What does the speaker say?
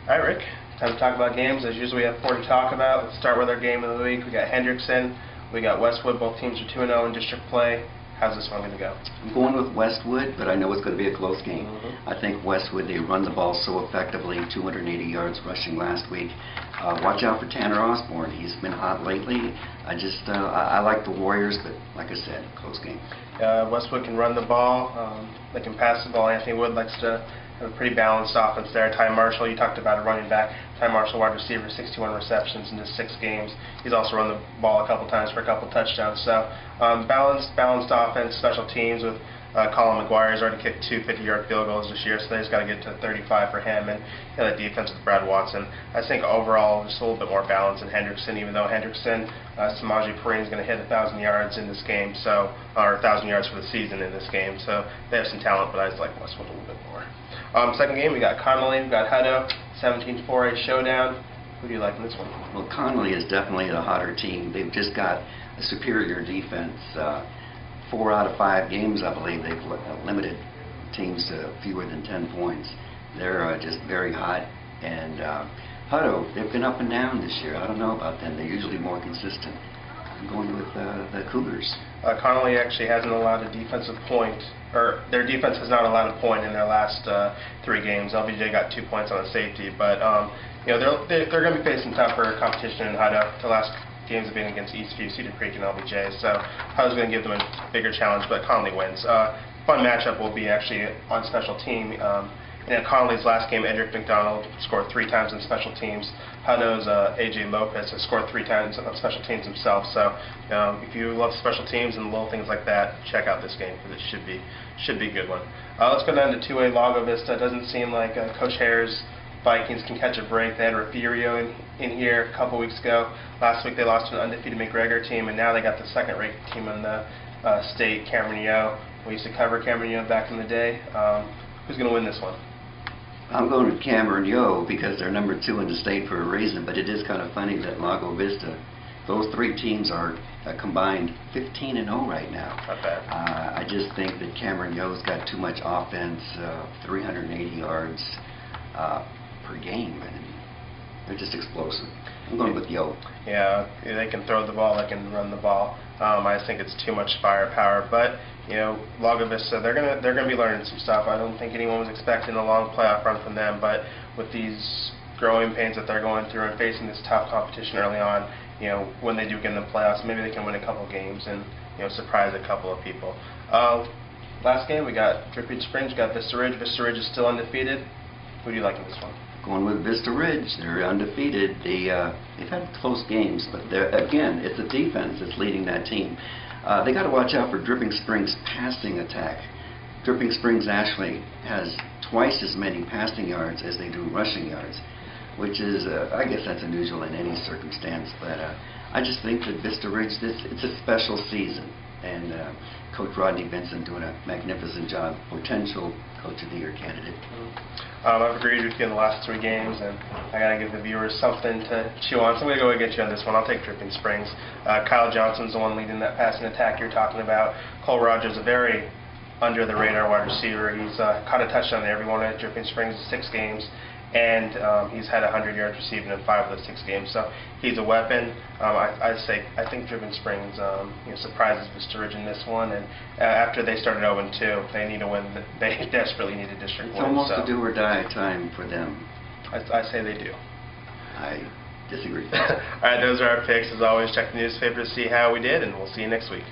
All right, Rick, time to talk about games. As usual, we have 4 to talk about. Let's start with our game of the week. We got Hendrickson, we got Westwood. Both teams are 2-0 in district play. How's this one going to go? I'm going with Westwood, but I know it's going to be a close game. I think Westwood, they run the ball so effectively, 280 yards rushing last week. Watch out for Tanner Osborne. He's been hot lately. I like the Warriors, but like I said, close game. Westwood can run the ball. They can pass the ball. Anthony Wood likes to have a pretty balanced offense there. Ty Marshall, you talked about a running back. Ty Marshall, wide receiver, 61 receptions in just 6 games. He's also run the ball a couple times for a couple touchdowns. So balanced offense, special teams with Colin McGuire. He's already kicked 2 50-yard field goals this year, so they just got to get to 35 for him. And the defense with Brad Watson. I think overall just a little bit more balance in Hendrickson, even though Hendrickson, Samaje Perine is going to hit 1,000 yards in this game, so or 1,000 yards for the season in this game. So they have some talent, but I just like Westwood a little bit more. Second game, we got Connolly, we got Hutto, 17-4A showdown. Who do you like in this one? Well, Connolly is definitely the hotter team. They've just got a superior defense. 4 out of 5 games, I believe, they've limited teams to fewer than 10 points. They're just very hot. And Hutto, they've been up and down this year. I don't know about them. They're usually more consistent. I'm going with the Cougars. Connolly actually hasn't allowed a defensive point, or their defense has not allowed a point in their last 3 games. LBJ got 2 points on a safety, but they're going to be facing tougher competition in Hutto. The last games have been against Eastview, Cedar Creek, and LBJ, so Hutto's going to give them a bigger challenge, but Connolly wins. Fun matchup will be actually on special team. In Connolly's last game, Edric McDonald scored 3 times in special teams. Hutto's A.J. Lopez has scored 3 times on special teams himself. So if you love special teams and little things like that, check out this game because it should be a good one. Let's go down to 2A Lago Vista. It doesn't seem like Coach Hare's Vikings can catch a break. They had Refugio in here a couple weeks ago. Last week they lost to an undefeated McGregor team, and now they got the second-ranked team in the state, Cameron Yo. We used to cover Cameron Yo back in the day. Who's going to win this one? I'm going with Cameron Yo because they're number 2 in the state for a reason, but it is kind of funny that Lago Vista, those 3 teams are combined 15-0 right now. Not bad. I just think that Cameron Yo's got too much offense, 380 yards per game, and they're just explosive. I'm going with Yo. Yeah, they can throw the ball, they can run the ball. I think it's too much firepower, but Lago Vista, they're gonna be learning some stuff. I don't think anyone was expecting a long playoff run from them, but with these growing pains that they're going through and facing this tough competition early on, when they do get in the playoffs, maybe they can win a couple games and surprise a couple of people. Last game we got Dripping Springs, we got Vista Ridge. Vista Ridge is still undefeated. Who do you like in this one? Going with Vista Ridge. They're undefeated. They've had close games, but again, it's the defense that's leading that team. They got to watch out for Dripping Springs' passing attack. Dripping Springs actually has twice as many passing yards as they do rushing yards, which is, I guess that's unusual in any circumstance, but I just think that Vista Ridge, it's a special season, and Coach Rodney Benson doing a magnificent job, potential Coach of the Year candidate. I've agreed with you in the last 3 games, and I got to give the viewers something to chew on, so I'm going to go against you on this one. I'll take Dripping Springs. Kyle Johnson's the one leading that passing attack you're talking about. Cole Rogers, a very under-the-radar wide receiver. He's caught a touchdown in every one of Dripping Springs' 6 games, and he's had 100 yards receiving in 5 of those 6 games. So he's a weapon. I think Dripping Springs surprises Vista Ridge in this one, and after they started 0-2, they need to win. They desperately need a district win. It's almost a do-or-die time for them. I say they do. I disagree. All right, those are our picks. As always, check the newspaper to see how we did, and we'll see you next week.